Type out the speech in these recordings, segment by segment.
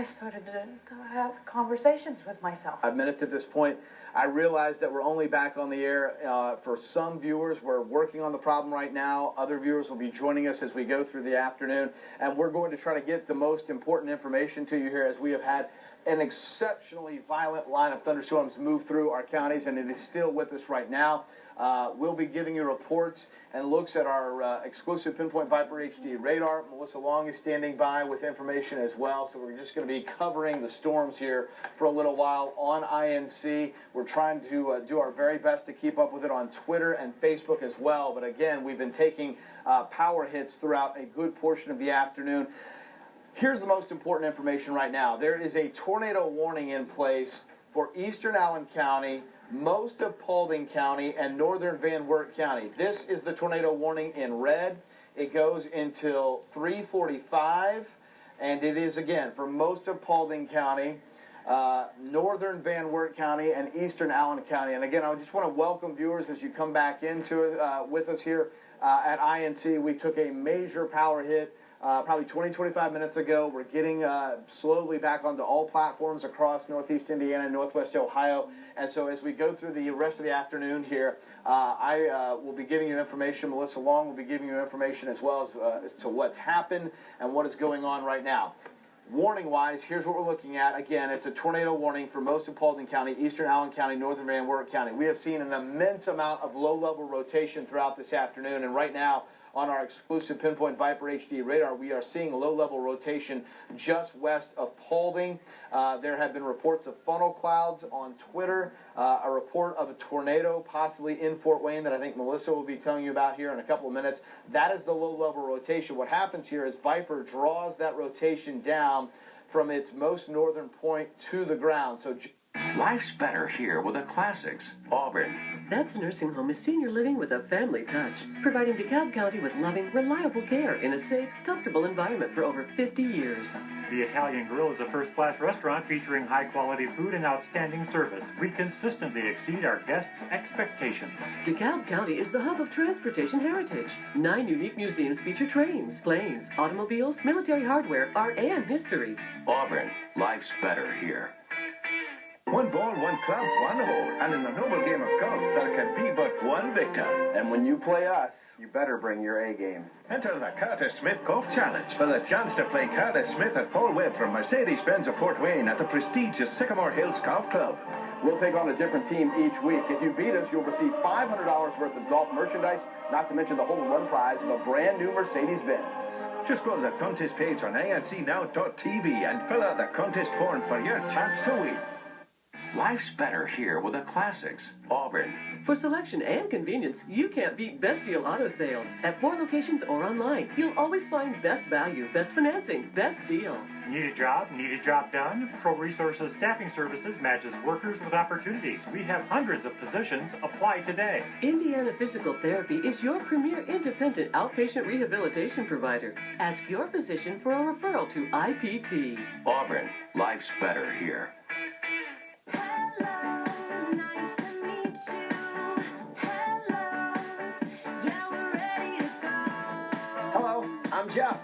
I started to have conversations with myself. 5 minutes at this point. I realize that we're only back on the air for some viewers. We're working on the problem right now. Other viewers will be joining us as we go through the afternoon, and we're going to try to get the most important information to you here, as we have had an exceptionally violent line of thunderstorms move through our counties, and it is still with us right now. We'll be giving you reports and looks at our exclusive Pinpoint Viper HD radar. Melissa Long is standing by with information as well, so we're just going to be covering the storms here for a little while on INC. We're trying to do our very best to keep up with it on Twitter and Facebook as well, but again, we've been taking power hits throughout a good portion of the afternoon. Here's the most important information right now. There is a tornado warning in place for eastern Allen County, most of Paulding County, and northern Van Wert County. This is the tornado warning in red. It goes until 3:45, and it is, again, for most of Paulding County, northern Van Wert County, and eastern Allen County. And again, I just want to welcome viewers as you come back into it with us here at INC. We took a major power hit probably 20-25 minutes ago. We're getting slowly back onto all platforms across Northeast Indiana and Northwest Ohio. And so as we go through the rest of the afternoon here, I will be giving you information. Melissa Long will be giving you information as well as to what's happened and what is going on right now. Warning-wise, here's what we're looking at. Again, it's a tornado warning for most of Paulding County, eastern Allen County, northern Van Wert County. We have seen an immense amount of low-level rotation throughout this afternoon, and right now, on our exclusive Pinpoint Viper HD radar, we are seeing low-level rotation just west of Paulding. There have been reports of funnel clouds on Twitter, a report of a tornado possibly in Fort Wayne that I think Melissa will be telling you about here in a couple of minutes. That is the low-level rotation. What happens here is Viper draws that rotation down from its most northern point to the ground. So life's better here with the classics. Auburn. That's nursing home is senior living with a family touch, providing DeKalb County with loving, reliable care in a safe, comfortable environment for over 50 years. The Italian Grill is a first-class restaurant featuring high-quality food and outstanding service. We consistently exceed our guests' expectations. DeKalb County is the hub of transportation heritage. 9 unique museums feature trains, planes, automobiles, military hardware, art, and history. Auburn. Life's better here. One ball, one club, one hole. And in a noble game of golf, there can be but one victor. and when you play us, you better bring your A game. Enter the Curtis Smith Golf Challenge for the chance to play Curtis Smith and Paul Webb from Mercedes-Benz of Fort Wayne at the prestigious Sycamore Hills Golf Club. We'll take on a different team each week. If you beat us, you'll receive $500 worth of golf merchandise, not to mention the home run prize of a brand new Mercedes-Benz. Just go to the contest page on incnow.tv and fill out the contest form for your chance to win. Life's better here with the classics. Auburn. For selection and convenience, you can't beat Best Deal Auto Sales. At 4 locations or online, you'll always find best value, best financing, best deal. Need a job? Need a job done? Pro Resources Staffing Services matches workers with opportunities. We have hundreds of positions. Apply today. Indiana Physical Therapy is your premier independent outpatient rehabilitation provider. Ask your physician for a referral to IPT. Auburn. Life's better here. I'm Jeff.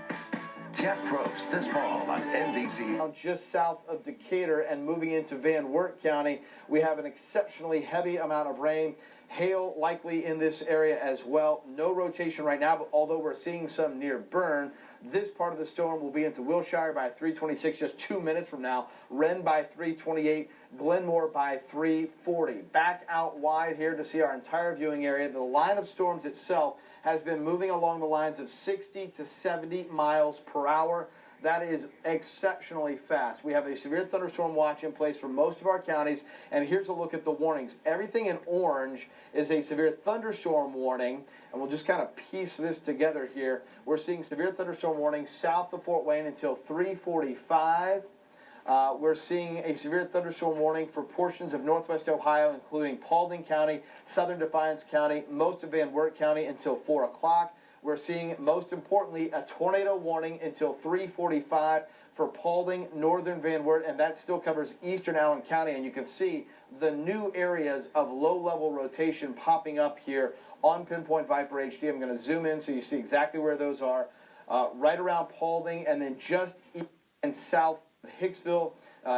Jeff Probst this fall on NBC. Just south of Decatur and moving into Van Wert County, we have an exceptionally heavy amount of rain. Hail likely in this area as well. No rotation right now, but although we're seeing some near Bern, this part of the storm will be into Wilshire by 3:26, just 2 minutes from now. Wren by 3:28, Glenmore by 3:40. Back out wide here to see our entire viewing area. The line of storms itself has been moving along the lines of 60 to 70 miles per hour. That is exceptionally fast. We have a severe thunderstorm watch in place for most of our counties, and here's a look at the warnings. Everything in orange is a severe thunderstorm warning, and we'll just kind of piece this together here. We're seeing severe thunderstorm warning south of Fort Wayne until 3:45. We're seeing a severe thunderstorm warning for portions of northwest Ohio, including Paulding County, southern Defiance County, most of Van Wert County until 4 o'clock. We're seeing, most importantly, a tornado warning until 3:45 for Paulding, northern Van Wert, and that still covers eastern Allen County. And you can see the new areas of low-level rotation popping up here on Pinpoint Viper HD. I'm going to zoom in so you see exactly where those are. Right around Paulding and then just east and south Hicksville,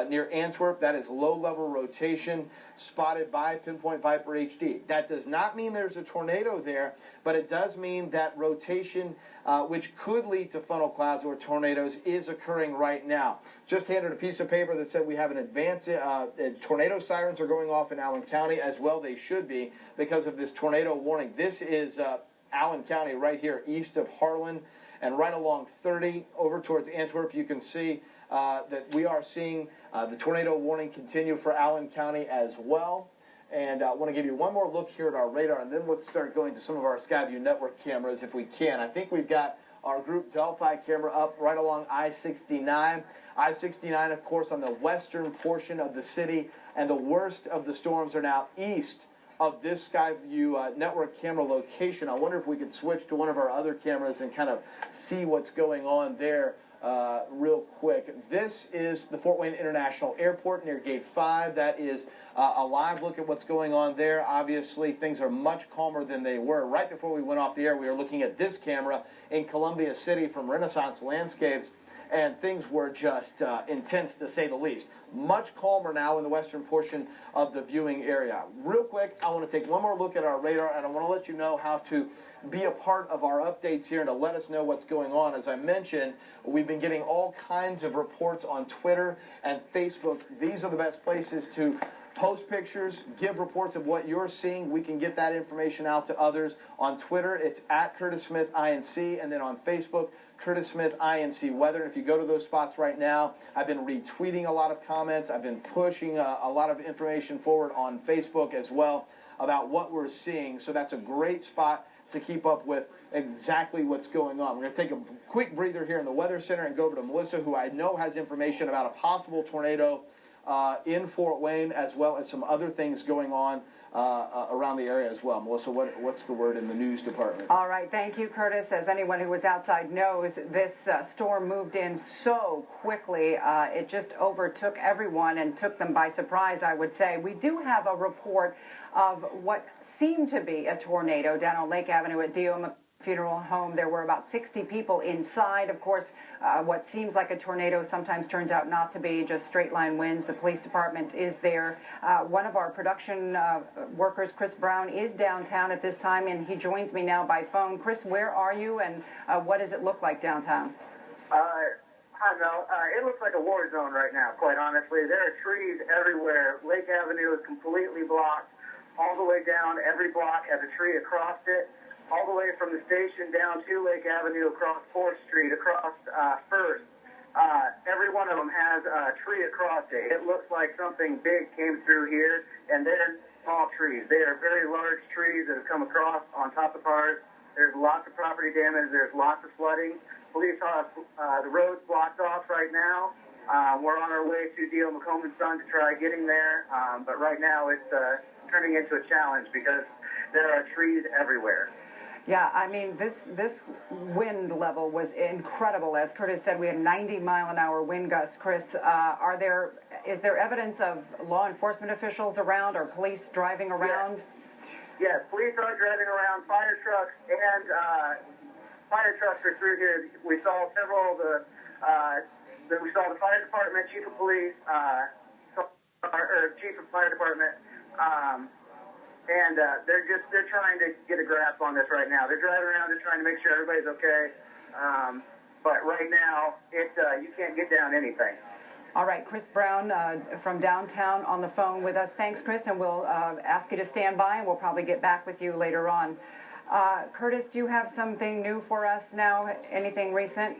near Antwerp. That is low-level rotation spotted by Pinpoint Viper HD. That does not mean there's a tornado there, but it does mean that rotation, which could lead to funnel clouds or tornadoes, is occurring right now. Just handed a piece of paper that said we have an advance. Tornado sirens are going off in Allen County as well. They should be because of this tornado warning. This is Allen County right here east of Harlan and right along 30 over towards Antwerp. You can see that we are seeing the tornado warning continue for Allen County as well. And I want to give you one more look here at our radar, and then we'll start going to some of our Skyview network cameras if we can. I think we've got our Group Delphi camera up right along I-69. I-69, of course, on the western portion of the city, and the worst of the storms are now east of this Skyview network camera location. I wonder if we could switch to one of our other cameras and kind of see what's going on there real quick. This is the Fort Wayne International Airport near Gate 5. That is a live look at what's going on there. Obviously, things are much calmer than they were. Right before we went off the air, we were looking at this camera in Columbia City from Renaissance Landscapes, and things were just intense to say the least. Much calmer now in the western portion of the viewing area. Real quick, I want to take one more look at our radar, and I want to let you know how to be a part of our updates here and to let us know what's going on. As I mentioned, we've been getting all kinds of reports on Twitter and Facebook. These are the best places to post pictures, give reports of what you're seeing. We can get that information out to others. On Twitter, it's at Curtis Smith INC, and then on Facebook, Curtis Smith INC Weather. If you go to those spots right now, I've been retweeting a lot of comments. I've been pushing a lot of information forward on Facebook as well about what we're seeing. So that's a great spot to keep up with exactly what's going on. We're going to take a quick breather here in the Weather Center and go over to Melissa, who I know has information about a possible tornado in Fort Wayne, as well as some other things going on around the area as well. Melissa, what's the word in the news department? All right, thank you, Curtis. As anyone who was outside knows, this storm moved in so quickly. It just overtook everyone and took them by surprise, I would say. We do have a report of what seemed to be a tornado down on Lake Avenue at D.O. Funeral Home. There were about 60 people inside. Of course, what seems like a tornado sometimes turns out not to be, just straight line winds. The police department is there. One of our production workers, Chris Brown, is downtown at this time, and he joins me now by phone. Chris, where are you, and what does it look like downtown? Hi, Mel. It looks like a war zone right now, quite honestly. There are trees everywhere. Lake Avenue is completely blocked. All the way down, every block has a tree across it. All the way from the station down to Lake Avenue, across 4th Street, across 1st. Every one of them has a tree across it. It looks like something big came through here, and they're small trees. They are very large trees that have come across on top of cars. There's lots of property damage. There's lots of flooding. Police have the roads blocked off right now. We're on our way to D.O. McCombin's son to try getting there, but right now it's turning into a challenge because there are trees everywhere. Yeah, I mean, this wind level was incredible. As Curtis said, we had 90-mile-an-hour wind gusts. Chris, is there evidence of law enforcement officials around or police driving around? Yes, police are driving around. Fire trucks are through here. We saw several of we saw the fire department, chief of police, chief of fire department. And they're trying to get a grasp on this right now. They're driving around, they're trying to make sure everybody's okay. But right now, you can't get down anything. All right, Chris Brown from downtown on the phone with us. Thanks, Chris, and we'll ask you to stand by, and we'll probably get back with you later on. Curtis, do you have something new for us now? Anything recent?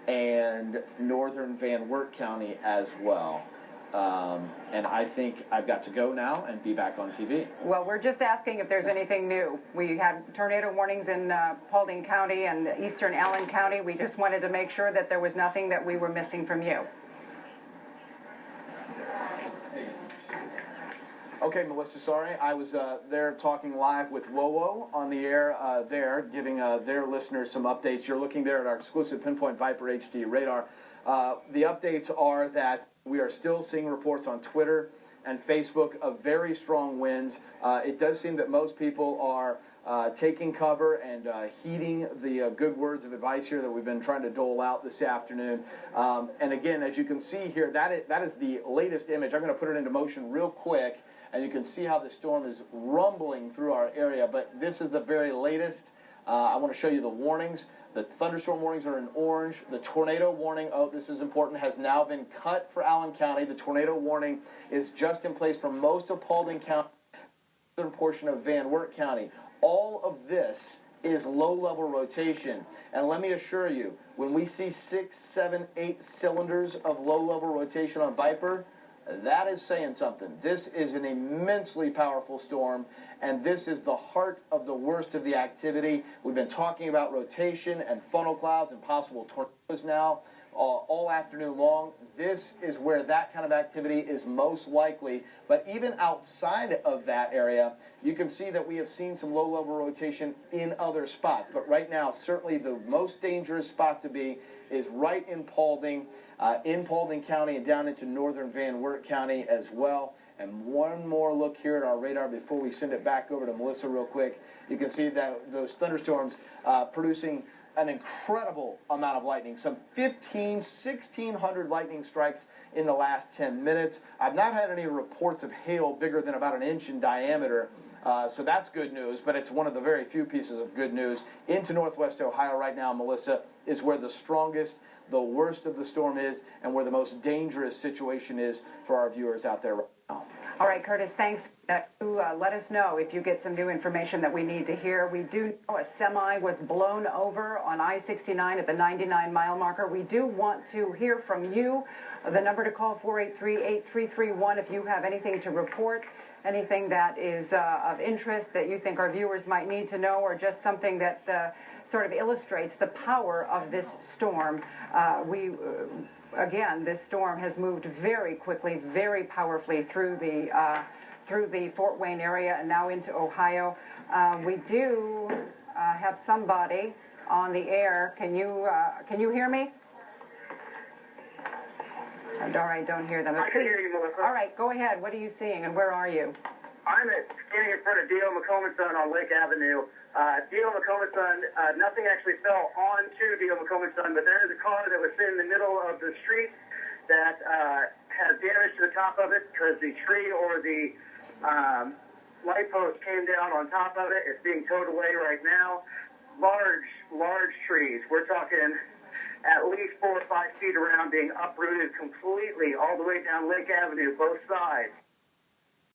And northern Van Wert County as well. And I think I've got to go now and be back on TV. Well, we're just asking if there's anything new. We had tornado warnings in Paulding County and eastern Allen County. We just wanted to make sure that there was nothing that we were missing from you. Okay, Melissa, sorry. I was there talking live with WOWO on the air there, giving their listeners some updates. You're looking there at our exclusive Pinpoint Viper HD radar. The updates are that we are still seeing reports on Twitter and Facebook of very strong winds. It does seem that most people are taking cover and heeding the good words of advice here that we've been trying to dole out this afternoon. And again, as you can see here, that is the latest image. I'm going to put it into motion real quick, and you can see how the storm is rumbling through our area. But this is the very latest. I want to show you the warnings. The thunderstorm warnings are in orange. The tornado warning, oh, this is important, has now been cut for Allen County. The tornado warning is just in place for most of Paulding County, the southern portion of Van Wert County. All of this is low-level rotation. And let me assure you, when we see 6, 7, 8 cylinders of low-level rotation on Viper, that is saying something. This is an immensely powerful storm, and this is the heart of the worst of the activity. We've been talking about rotation and funnel clouds and possible tornadoes now all afternoon long. This is where that kind of activity is most likely. But even outside of that area, you can see that we have seen some low-level rotation in other spots. But right now, certainly the most dangerous spot to be is right in Paulding County and down into northern Van Wert County as well. And one more look here at our radar before we send it back over to Melissa real quick. You can see that those thunderstorms producing an incredible amount of lightning, some 1,600 lightning strikes in the last 10 minutes. I've not had any reports of hail bigger than about an inch in diameter, so that's good news, but it's one of the very few pieces of good news. Into northwest Ohio right now, Melissa, is where the strongest, the worst of the storm is, and where the most dangerous situation is for our viewers out there right now. All right, Curtis, thanks. Let us know if you get some new information that we need to hear. We do know a semi was blown over on I-69 at the 99-mile marker. We do want to hear from you. The number to call, 483-8331, if you have anything to report, anything that is of interest that you think our viewers might need to know, or just something that sort of illustrates the power of this storm. Again, this storm has moved very quickly, very powerfully through the Fort Wayne area and now into Ohio. We do have somebody on the air. Can you hear me? All right, don't hear them. I can hear you, Melissa. All right, go ahead. What are you seeing, and where are you? I'm standing in front of D.O. McComb's son on Lake Avenue. D.O. McComb's son, nothing actually fell onto D.O. McComb's son, but there is a car that was sitting in the middle of the street that has damage to the top of it because the tree or the light post came down on top of it. It's being towed away right now. Large trees. We're talking at least 4 or 5 feet around, being uprooted completely all the way down Lake Avenue, both sides.